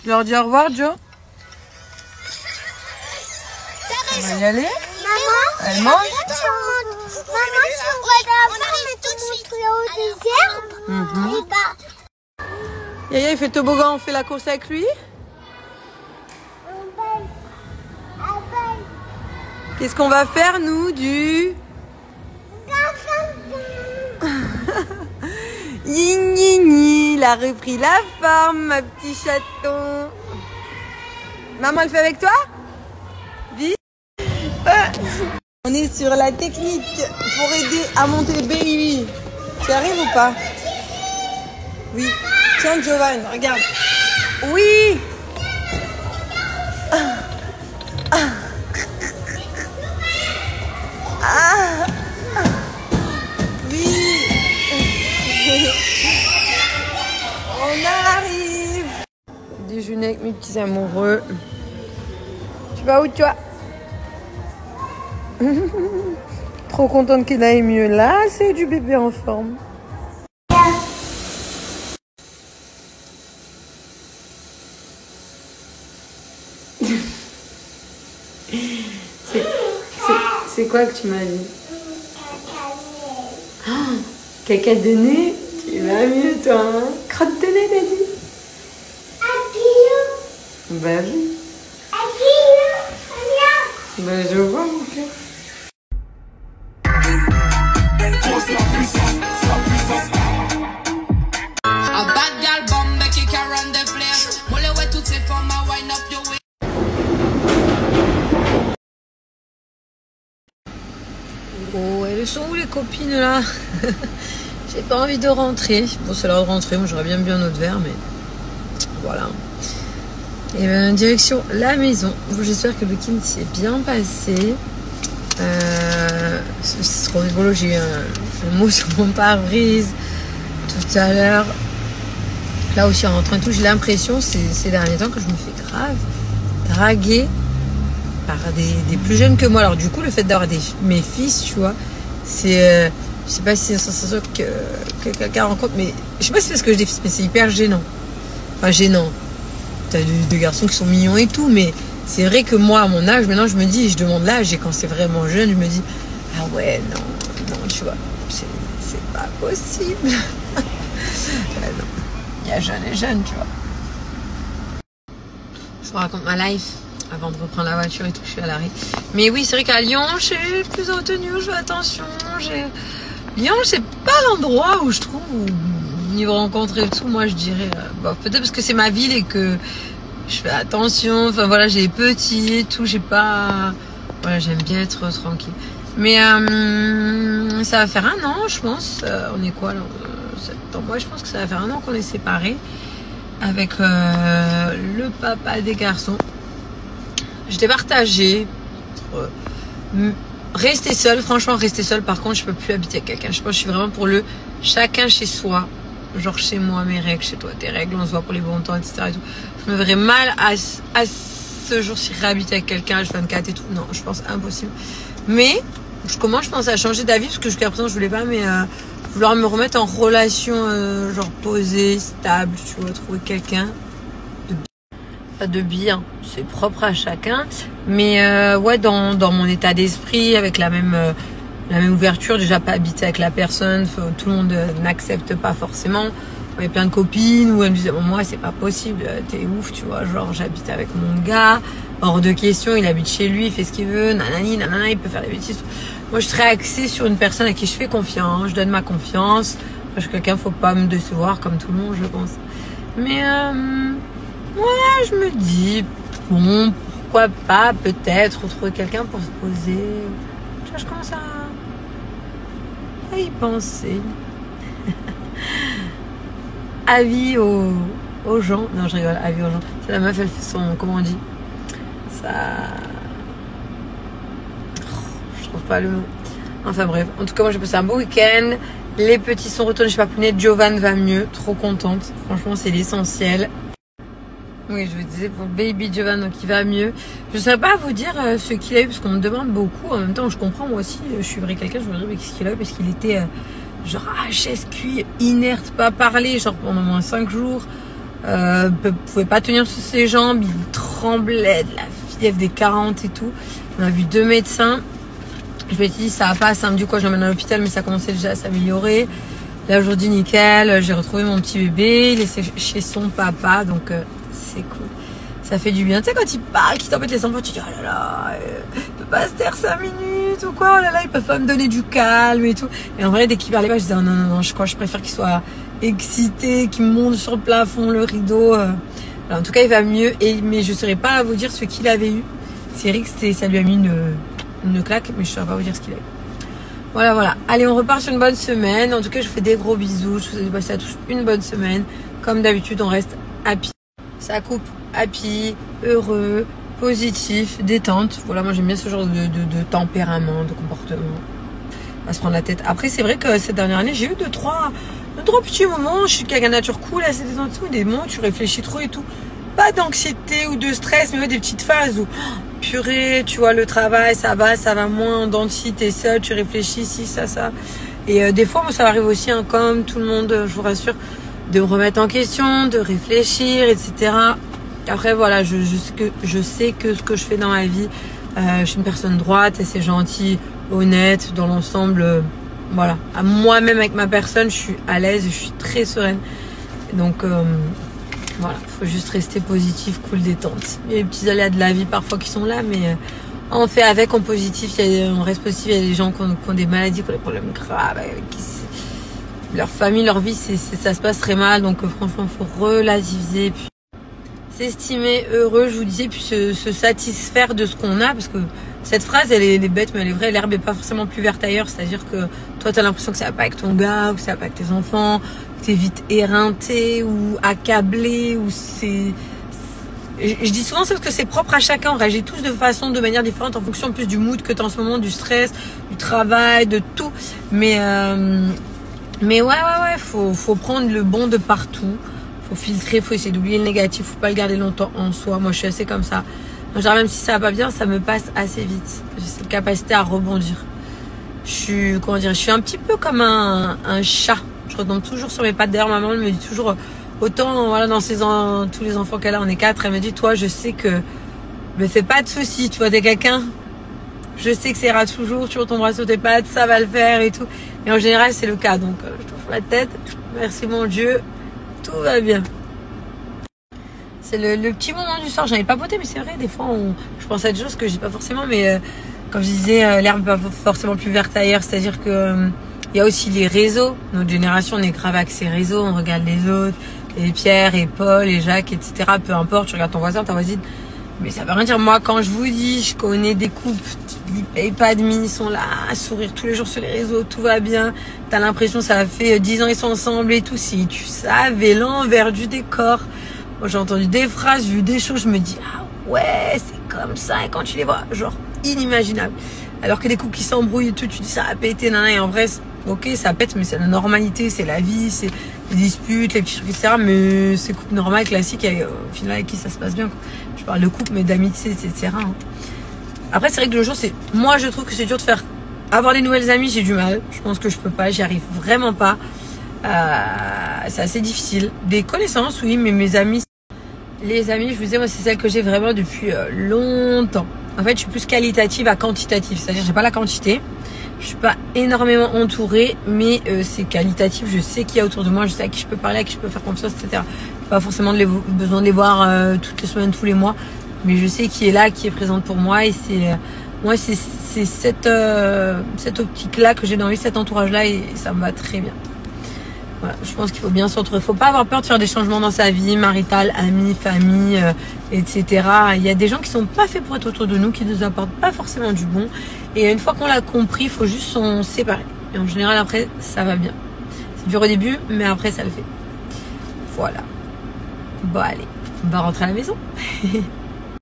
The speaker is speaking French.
Tu leur dis au revoir, Joe? On va y aller? Maman, elle mange? Maman, si on va d'abord, mais te montrer au désert. Et bah... Yaya, il fait toboggan, on fait la course avec lui? Qu'est-ce qu'on va faire, nous, du... Yinini, il a repris la forme, ma petit chaton. Maman, le fait avec toi? Vite. On est sur la technique pour aider à monter le baby. Tu arrives ou pas? Oui. Tiens, Giovanni, regarde. Oui. Oui. On arrive. Déjeuner avec mes petits amoureux. Tu vas où, toi? Trop contente qu'il aille mieux. Là, c'est du bébé en forme. C'est quoi que tu m'as dit? Oh, caca de nez? Tu vas mieux, toi, hein? Crotte de nez, t'as dit? Bah oui. Bah je vois, mon cœur. Oh, elles sont où les copines là? J'ai pas envie de rentrer. Bon, c'est l'heure de rentrer. Moi, j'aurais bien bu un autre verre, mais voilà. Et bien, direction la maison. Bon, j'espère que le week-end s'est bien passé. C'est trop rigolo. J'ai eu un mot sur mon pare-brise tout à l'heure. Là aussi, en rentrant et tout, j'ai l'impression ces derniers temps que je me fais grave draguer par des plus jeunes que moi. Alors du coup, le fait d'avoir mes fils, tu vois, c'est je sais pas si c'est une sensation que quelqu'un rencontre, mais je sais pas si c'est parce que j'ai des fils, mais c'est hyper gênant. Enfin gênant. T'as des garçons qui sont mignons et tout, mais c'est vrai que moi, à mon âge, maintenant je me dis, je demande l'âge, et quand c'est vraiment jeune, je me dis, ah ouais, non, tu vois, c'est pas possible. Non. Il y a jeune et jeune, tu vois. Je vous raconte ma life avant de reprendre la voiture et tout, je suis à l'arrêt. Mais oui, c'est vrai qu'à Lyon, j'ai plus de retenue, je fais attention. Lyon, c'est pas l'endroit où je trouve, où niveau rencontre et tout, moi je dirais, bon, peut-être parce que c'est ma ville et que je fais attention, enfin voilà, j'ai les petits et tout, j'ai pas... Voilà, j'aime bien être tranquille. Mais ça va faire 1 an, je pense. On est quoi là, septembre? Ouais, je pense que ça va faire 1 an qu'on est séparés avec le papa des garçons. J'étais partagée. Rester seule, franchement, rester seule. Par contre, je peux plus habiter avec quelqu'un. Je pense que je suis vraiment pour le chacun chez soi. Genre chez moi, mes règles, chez toi, tes règles. On se voit pour les bons temps, etc. Et tout. Je me verrais mal à ce jour-ci réhabiter avec quelqu'un, H24 et tout. Non, je pense impossible. Mais je pense à changer d'avis parce que jusqu'à présent, je voulais pas, mais vouloir me remettre en relation, genre posée, stable, tu vois, trouver quelqu'un de bien, c'est propre à chacun, mais ouais, dans mon état d'esprit, avec la même ouverture, déjà pas habiter avec la personne, tout le monde n'accepte pas forcément. Il y a plein de copines où elles me disaient, bon, moi c'est pas possible, t'es ouf, tu vois, genre j'habite avec mon gars, hors de question, il habite chez lui, il fait ce qu'il veut, nanani, nanana, il peut faire des bêtises. Moi je serais axée sur une personne à qui je fais confiance, je donne ma confiance, parce que quelqu'un, faut pas me décevoir comme tout le monde, je pense. Mais ouais, je me dis, bon, pourquoi pas, peut-être, retrouver quelqu'un pour se poser. Tu vois, je commence à y penser. Avis aux gens. Non, je rigole, avis aux gens. C'est la meuf, elle fait son, comment on dit ça... Je trouve pas le mot. Enfin bref, en tout cas, moi j'ai passé un beau week-end. Les petits sont retournés chez Papounet. Giovanni va mieux, trop contente. Franchement, c'est l'essentiel. Oui, je vous disais pour Baby Giovanni, donc il va mieux. Je ne saurais pas vous dire ce qu'il a eu, parce qu'on me demande beaucoup. En même temps, je comprends, moi aussi, je suivrais quelqu'un, je me dirais, mais qu'est-ce qu'il a eu, parce qu'il était genre HS cuit, inerte, pas parler, genre pendant moins 5 jours. pouvait pas tenir sur ses jambes, il tremblait de la fièvre des 40 et tout. On a vu 2 médecins. Je lui ai dit ça va pas, samedi quoi je l'emmène à l'hôpital, mais ça commençait déjà à s'améliorer. Là aujourd'hui nickel, j'ai retrouvé mon petit bébé, il est chez son papa, donc c'est cool. Ça fait du bien. Tu sais quand il parle, qu'il t'embête les enfants, tu dis oh là là, il peut pas se taire 5 minutes ou quoi, oh là là, ils peuvent pas me donner du calme et tout. Et en vrai dès qu'il parlait pas, je disais oh non non non, je préfère qu'il soit excité, qu'il monte sur le plafond, le rideau. Alors, en tout cas il va mieux, mais je saurais pas vous dire ce qu'il avait eu. C'est Eric, ça lui a mis une claque, mais je saurais pas vous dire ce qu'il a eu. Voilà, voilà. Allez, on repart sur une bonne semaine. En tout cas, je vous fais des gros bisous. Je vous souhaite de passer à tous une bonne semaine. Comme d'habitude, on reste happy. Ça coupe happy, heureux, positif, détente. Voilà, moi j'aime bien ce genre de tempérament, de comportement. À se prendre la tête. Après, c'est vrai que cette dernière année, j'ai eu deux, trois petits moments. Je suis quelqu'un de nature cool, assez détente, des moments où tu réfléchis trop et tout. Pas d'anxiété ou de stress, mais ouais, des petites phases où purée, tu vois, le travail, ça va moins, dans le site, t'es seul, tu réfléchis, si, ça. Et des fois, moi, ça arrive aussi, hein, comme tout le monde, je vous rassure, de me remettre en question, de réfléchir, etc. Après, voilà, je sais que ce que je fais dans ma vie, je suis une personne droite, assez gentille, honnête, dans l'ensemble, voilà. À moi-même, avec ma personne, je suis à l'aise, je suis très sereine. Donc, voilà, faut juste rester positif, cool, détente. Il y a les petits aléas de la vie parfois qui sont là, mais on fait avec, en positif, on reste positif. Il y a des gens qui ont des maladies, qui ont des problèmes graves, leur famille, leur vie, ça se passe très mal. Donc franchement, il faut relativiser, puis s'estimer heureux, je vous disais, puis se satisfaire de ce qu'on a, parce que cette phrase, elle est bête, mais elle est vraie. L'herbe n'est pas forcément plus verte ailleurs, c'est-à-dire que toi, tu as l'impression que ça va pas avec ton gars, ou que ça va pas avec tes enfants, t'es vite éreinté ou accablé, ou c'est... Je dis souvent ça parce que c'est propre à chacun, on réagit tous de manière différente en fonction plus du mood que tu as en ce moment, du stress, du travail, de tout. Mais ouais, faut prendre le bon de partout, faut filtrer, faut essayer d'oublier le négatif, faut pas le garder longtemps en soi. Moi je suis assez comme ça. Genre même si ça va pas bien, ça me passe assez vite. J'ai cette capacité à rebondir. Je suis un petit peu comme un chat. Je retombe toujours sur mes pattes. D'ailleurs, maman me dit toujours, autant, voilà, dans tous les enfants qu'elle a, on est 4, elle me dit, toi, je sais que, me fais pas de soucis, tu vois, t'es quelqu'un, je sais que ça ira toujours, tu retomberas sur tes pattes, ça va le faire et tout. Et en général, c'est le cas. Donc, je touche la tête, merci mon Dieu, tout va bien. C'est le petit moment du soir, j'en ai pas papoté, mais c'est vrai, des fois, je pense à des choses que je dis pas forcément, mais comme je disais, l'herbe n'est pas forcément plus verte ailleurs, c'est-à-dire que il y a aussi les réseaux. Notre génération, on est grave avec ces réseaux. On regarde les autres, et Pierre, et Paul, et Jacques, etc. Peu importe, tu regardes ton voisin, ta voisine. Mais ça veut rien dire. Moi, quand je vous dis, je connais des couples, ils payent pas de mine, ils sont là à sourire tous les jours sur les réseaux, tout va bien. T'as l'impression que ça fait 10 ans ils sont ensemble et tout. Si tu savais l'envers du décor. Moi, j'ai entendu des phrases, vu des choses, je me dis, ah ouais, c'est comme ça. Et quand tu les vois, genre, inimaginable. Alors que des couples qui s'embrouillent et tout, tu dis ça a pété, nana, et en vrai, ok, ça pète, mais c'est la normalité, c'est la vie, c'est les disputes, les petits trucs, etc. Mais c'est couple normal, classique, et au final, avec qui ça se passe bien, quoi. Je parle de couple, mais d'amitié, etc. Hein. Après, c'est vrai que de nos jours, moi, je trouve que c'est dur de faire. Avoir des nouvelles amies, j'ai du mal. Je pense que je peux pas, j'y arrive vraiment pas. C'est assez difficile. Des connaissances, oui, mais mes amis, les amis, je vous disais, moi, c'est celle que j'ai vraiment depuis longtemps. En fait, je suis plus qualitative à quantitative. C'est-à-dire, j'ai pas la quantité. Je suis pas énormément entourée, mais c'est qualitatif. Je sais qui y a autour de moi, je sais à qui je peux parler, à qui je peux faire confiance, etc. Pas forcément besoin de les voir toutes les semaines, tous les mois, mais je sais qui est là, qui est présente pour moi. Et c'est cette optique-là que j'ai dans cet entourage-là, et ça me va très bien. Voilà, je pense qu'il faut bien s'entourer. Il faut pas avoir peur de faire des changements dans sa vie, maritale, amis, famille, etc. Il y a des gens qui sont pas faits pour être autour de nous, qui nous apportent pas forcément du bon. Et une fois qu'on l'a compris, il faut juste s'en séparer. Et en général, après, ça va bien. C'est dur au début, mais après, ça le fait. Voilà. Bon, allez, on va rentrer à la maison.